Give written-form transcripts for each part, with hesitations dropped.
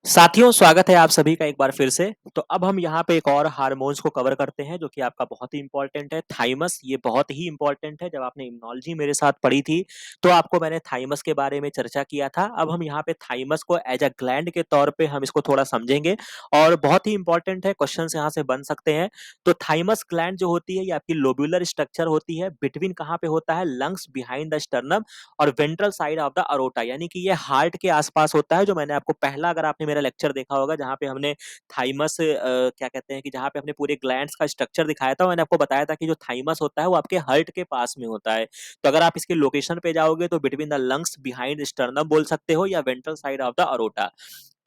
साथियों, स्वागत है आप सभी का एक बार फिर से। तो अब हम यहाँ पे एक और हार्मोन्स को कवर करते हैं जो कि आपका बहुत ही इंपॉर्टेंट है, थाइमस। ये बहुत ही इंपॉर्टेंट है। जब आपने इम्यूनोलॉजी मेरे साथ पढ़ी थी, तो आपको मैंने थाइमस के बारे में चर्चा किया था। अब हम यहाँ पे थाइमस को एज अ ग्लैंड के तौर पे हम इसको थोड़ा समझेंगे और बहुत ही इंपॉर्टेंट है, क्वेश्चंस यहाँ से बन सकते हैं। तो थाइमस ग्लैंड जो होती है, ये आपकी लोब्यूलर स्ट्रक्चर होती है। बिटवीन कहाँ पे होता है? लंग्स बिहाइंड द स्टर्नम और ventral side of the aorta, यानी कि ये हार्ट के आसपास होता है। जो मैंने आपको पहला, अगर आपने मेरा लेक्चर देखा होगा जहाँ पे हमने थाइमस क्या कहते हैं कि जहाँ पे हमने पूरे ग्लैंड्स का स्ट्रक्चर दिखाया था, मैंने आपको बताया था कि जो थाइमस होता है वो आपके हार्ट के पास में होता है। तो अगर आप इसके लोकेशन पे जाओगे तो between the lungs behind sternum बोल सकते हो या ventral side of the aorta.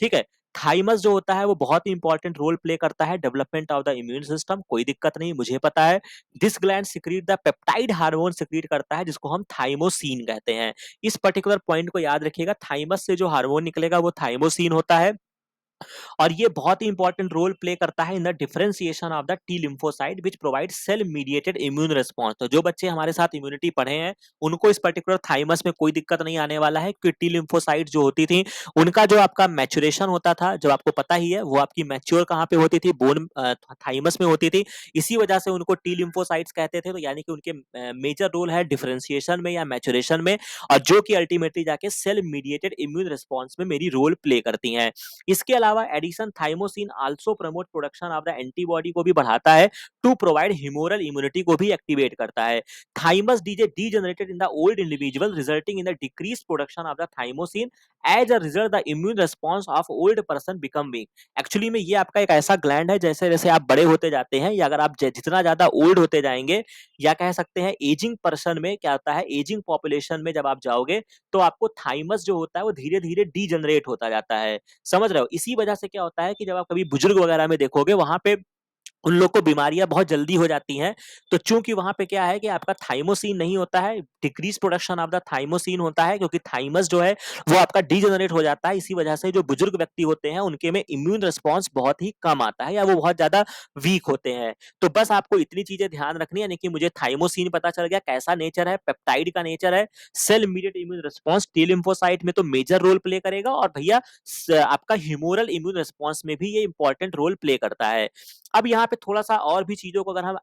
ठीक है। थाइमस जो होता है वो बहुत ही इंपॉर्टेंट रोल प्ले करता है development of the immune system. कोई दिक्कत नहीं, मुझे पता है। This gland secrete the peptide hormone secrete करता है जिसको हम थाइमोसिन कहते हैं। इस पर्टिकुलर पॉइंट को याद रखिएगा, थाइमस से जो हार्मोन निकलेगा वो थाइमोसिन होता है और ये बहुत ही इंपॉर्टेंट रोल प्ले करता है in the differentiation of the T lymphocyte which provide cell mediated immune response. तो जो बच्चे हमारे साथ इम्यूनिटी पढ़े हैं उनको इस पर्टिकुलर थाइमस में कोई दिक्कत नहीं आने वाला है, क्योंकि टी लिम्फोसाइट जो होती थी उनका जो आपका मैचुरेशन होता था, जो आपको पता ही है, वो आपकी मैच्योर कहाँ पे होती थी? बोन थाइमस में होती थी। इसी वजह से उनको टी लिम्फोसाइट्स कहते थे। तो यानी कि उनके मेजर रोल है डिफरेंशिएशन में या मैचुरेशन में, और जो कि अल्टीमेटली जाके सेल मीडिएटेड इम्यून रिस्पांस में मेरी रोल प्ले करती हैं। इसके अलावा addition thymosin also promote production of the antibody को भी बढ़ाता है, टू प्रोवाइड ह्यूमोरल इम्यूनिटी को भी एक्टिवेट करता है। Thymus de degenerated in the old individual resulting in the decrease production of the thymosin. As a result the immune response of old person become weak. Actually में ये आपका एक ऐसा gland है, जैसे जैसे आप बड़े होते जाते हैं या अगर आप जितना ज्यादा ओल्ड होते जाएंगे, या कह सकते हैं एजिंग पर्सन में क्या होता है, एजिंग पॉपुलेशन में जब आप जाओगे तो आपको थाइमस जो होता है वो धीरे धीरे डीजनरेट होता जाता है। समझ रहे हो? इसी वजह से क्या होता है कि जब आप कभी बुजुर्ग वगैरह में देखोगे, वहां पे उन लोग को बीमारियां बहुत जल्दी हो जाती हैं। तो चूंकि वहां पे क्या है कि आपका थाइमोसिन नहीं होता है, decrease production of the thymosin होता है, क्योंकि थाइमस जो है वो आपका डीजनरेट हो जाता है। इसी वजह से जो बुजुर्ग व्यक्ति होते हैं उनके में इम्यून रिस्पांस बहुत ही कम आता है या वो बहुत ज्यादा वीक होते हैं। तो बस आपको इतनी चीजें ध्यान रखनी है, यानी कि मुझे थाइमोसिन पता चल गया कैसा नेचर है, पेप्टाइड का नेचर है, cell immediate immune response T lymphocyte में तो मेजर रोल प्ले करेगा, और भैया आपका ह्यूमोरल इम्यून रिस्पांस में भी ये इंपॉर्टेंट रोल प्ले करता है। अब यहाँ पे थोड़ा-सा और भी चीज़ों को अगर हम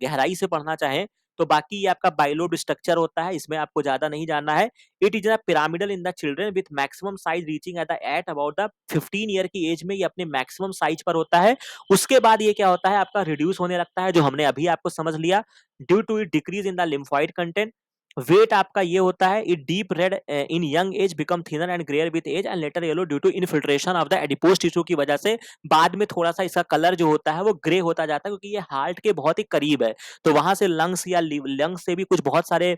गहराई से पढ़ना चाहें, तो बाकी ये आपका बाइलोब स्ट्रक्चर होता है, इसमें आपको ज़्यादा नहीं जानना है। It is a pyramidal in the children with maximum size reaching at about the 15 year की एज में ये अपने मैक्सिमम साइज़ पर होता है। उसके बाद ये क्या होता है, आपका रिड्यूस होने लगता है, जो हमने अभी आपको समझ लिया, due to it decrease in the lymphoid content. Wait आपका ये होता है, it deep red in young age become thinner and greyer with age and later yellow due to infiltration of the adipose tissue की वजह से बाद में थोड़ा-सा इसका कलर जो होता है वो ग्रे होता जाता है, क्योंकि ये हार्ट के बहुत ही करीब है। तो वहाँ से लंग्स या लंग्स से भी कुछ बहुत सारे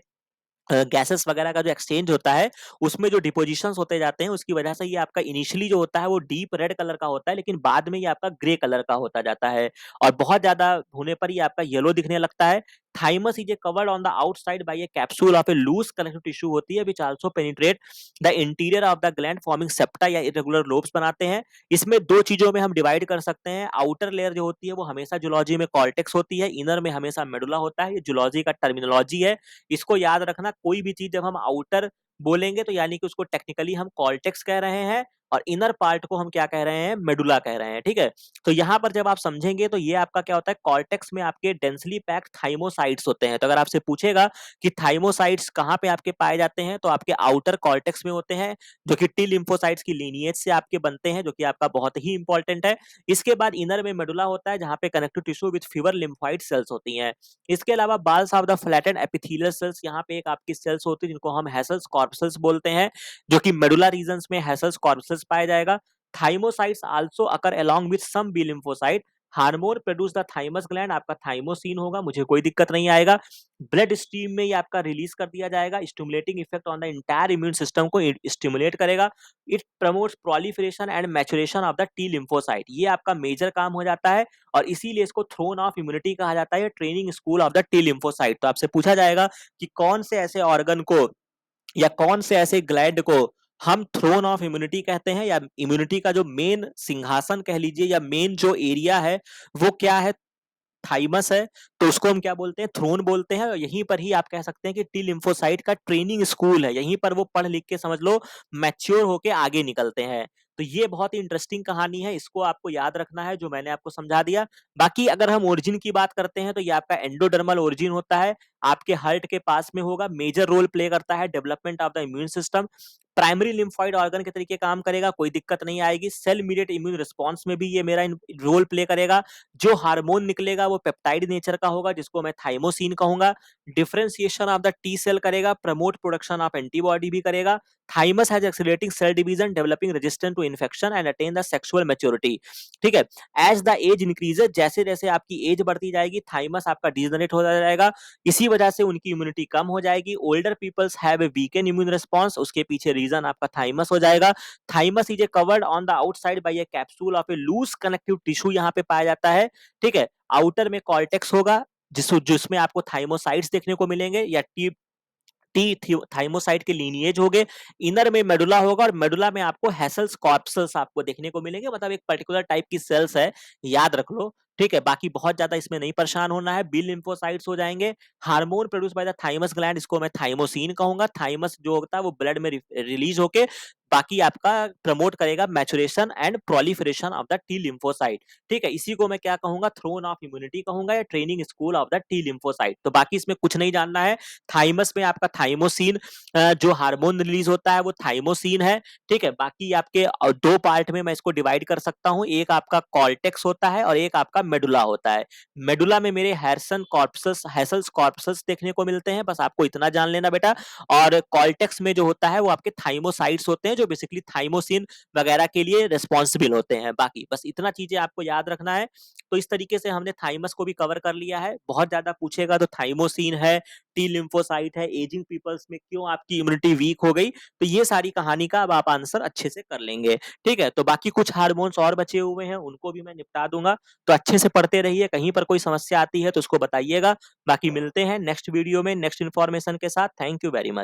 गैसेस वगैरह का जो एक्सचेंज होता है, उसमें जो डिपोजिशंस होते जाते हैं, उसकी वजह से ये आपका इनिशियली जो होता है वो डीप रेड कलर का होता है, लेकिन बाद में ये आपका ग्रे कलर का होता जाता है और बहुत ज़्यादा होने पर ये आपका येलो दिखने लगता है। Thymus is a covered on the outside by a capsule of a loose connective tissue होती है which also penetrate the interior of the gland forming septa या इरेगुलर लोब्स बनाते हैं। इसमें 2 चीज़ों में हम डिवाइड कर सकते हैं। आउटर लेयर जो होती है वो हमेशा जूलॉजी में कॉर्टेक्स होती है, इनर में हमेशा मेडुला होता है। ये जूलॉजी का टर्मिनोलॉजी है। इसको याद रखना, कोई भी चीज जब हम आउटर बोलेंगे तो यानी कि उसको टेक्निकली हम कॉर्टेक्स कह रहे हैं, और इनर पार्ट को हम क्या कह रहे हैं? मेडुला कह रहे हैं। ठीक है। तो यहाँ पर जब आप समझेंगे तो ये आपका क्या होता है, कॉर्टेक्स में आपके डेंसली पैक्ड थाइमोसाइट्स होते हैं। तो अगर आपसे पूछेगा कि थाइमोसाइट्स कहाँ पे आपके पाए जाते हैं, तो आपके आउटर कॉर्टेक्स में होते हैं, जो कि टी लिम्फोसाइट्स की लीनिएज से आपके बनते हैं, जो कि आपका बहुत ही इंपॉर्टेंट है। इसके बाद इनर में मेडुला होता है, जहाँ पे connective tissue with fewer lymphoid cells होती हैं। इसके अलावा balls of the flattened epithelial cells, यहाँ पे एक आपकी सेल्स होती है जिनको हम हेसल्स कॉर्पसेल्स बोलते हैं, जो कि मेडुला रीजन्स में हेसल्स कॉर्पसेल्स पाया जाएगा। Thymocytes also occur along with some B lymphocyte. Hormone produce the thymus gland, आपका थाइमोसिन होगा, मुझे कोई दिक्कत नहीं आएगा। ब्लड स्ट्रीम में ये आपका रिलीज कर दिया जाएगा, stimulating effect on the entire immune system को स्टिमुलेट करेगा। It promotes proliferation and maturation of the T lymphocyte, ये आपका मेजर काम हो जाता है, और इसीलिए इसको थ्रोन ऑफ इम्यूनिटी कहा जाता है, training school of the T lymphocyte. तो आपसे पूछा जाएगा कि कौन से ऐसे ऑर्गन को या कौन से ऐसे ग्लैंड को हम थ्रोन ऑफ इम्यूनिटी कहते हैं, या इम्यूनिटी का जो मेन सिंहासन कह लीजिए या मेन जो एरिया है वो क्या है? थाइमस है। तो उसको हम क्या बोलते हैं? थ्रोन बोलते हैं। और यहीं पर ही आप कह सकते हैं कि टी लिम्फोसाइट का ट्रेनिंग स्कूल है, यहीं पर वो पढ़ लिख के समझ लो मैच्योर होके आगे निकलते हैं। तो ये बहुत ही इंटरेस्टिंग कहानी है, इसको आपको याद रखना है जो मैंने आपको समझा दिया। बाकी अगर हम ओरिजिन की बात करते हैं तो ये आपका एंडोडर्मल ओरिजिन होता है, आपके हार्ट के पास में होगा, मेजर रोल प्ले करता है development of the immune system, primary lymphoid organ के तरीके काम करेगा, कोई दिक्कत नहीं आएगी। सेल मीडिएट इम्यून रिस्पॉन्स में भी ये मेरा रोल प्ले करेगा। जो हार्मोन निकलेगा वो पेप्टाइड नेचर का होगा जिसको मैं थाइमोसिन कहूंगा। Differentiation of the T cell करेगा, प्रमोट प्रोडक्शन ऑफ एंटीबॉडी भी करेगा। Thymus has accelerating cell division, developing resistant to infection and attain the sexual maturity. ठीक है, एज द एज इंक्रीजेस, जैसे जैसे आपकी एज बढ़ती जाएगी थाइमस आपका डिजनरेट होता जाएगा, इसी वजह से उनकी इम्यूनिटी कम हो जाएगी। Older peoples have a weakened immune response, उसके पीछे रीजन आपका थाइमस हो जाएगा। Thymus is a covered on the outside by a capsule of a loose connective tissue, यहाँ पे पाया जाता है। ठीक है, आउटर में कॉर्टेक्स होगा जिसमें आपको थाइमोसाइट्स देखने को मिलेंगे या टी टी थाइमोसाइट के लीनिएज हो गए। इनर में मेडुला होगा और मेडुला में आपको हेसल्स कॉर्पसल्स आपको देखने को मिलेंगे, मतलब एक पर्टिकुलर टाइप की सेल्स है, याद रख लो। ठीक है, बाकी बहुत ज्यादा इसमें नहीं परेशान होना है। बी लिम्फोसाइट्स हो जाएंगे। Hormone produce by the thymus gland, इसको मैं थाइमोसिन कहूंगा। थाइमस जो होता है वो ब्लड में रिलीज होके बाकी आपका प्रमोट करेगा maturation and proliferation of the T lymphocyte. ठीक है, इसी को मैं क्या कहूंगा, थ्रोन ऑफ इम्यूनिटी कहूंगा या training school of the T lymphocyte. तो बाकी इसमें कुछ नहीं जानना है। थाइमस में आपका थाइमोसिन जो हार्मोन रिलीज होता है वो थाइमोसिन है। ठीक है, बाकी आपके दो पार्ट में मैं इसको डिवाइड कर सकता हूं, एक आपका कॉर्टेक्स होता है और एक आपका मेडुला होता है। मेडुला में मेरे हेसल्स कॉर्पसस देखने को मिलते हैं, बस आपको इतना जान लेना बेटा। और कॉर्टेक्स में जो होता है वो आपके थाइमोसाइट्स होते हैं जो बेसिकली थाइमोसिन वगैरह के लिए रिस्पॉन्सिबल होते हैं। बाकी बस इतना चीजें आपको याद रखना है। तो इस तरीके से हमने थाइमस को भी कवर कर लिया है। बहुत ज्यादा पूछेगा तो थाइमोसिन है, टी लिम्फोसाइट है, एजिंग पीपल्स में क्यों आपकी इम्यूनिटी वीक हो गई, तो ये सारी कहानी का अब आप आंसर अच्छे से कर लेंगे। ठीक है, तो बाकी कुछ हार्मोन्स और बचे हुए हैं उनको भी मैं निपटा दूंगा। तो अच्छे से पढ़ते रहिए, कहीं पर कोई समस्या आती है तो उसको बताइएगा। बाकी मिलते हैं नेक्स्ट वीडियो में नेक्स्ट इन्फॉर्मेशन के साथ। Thank you very much.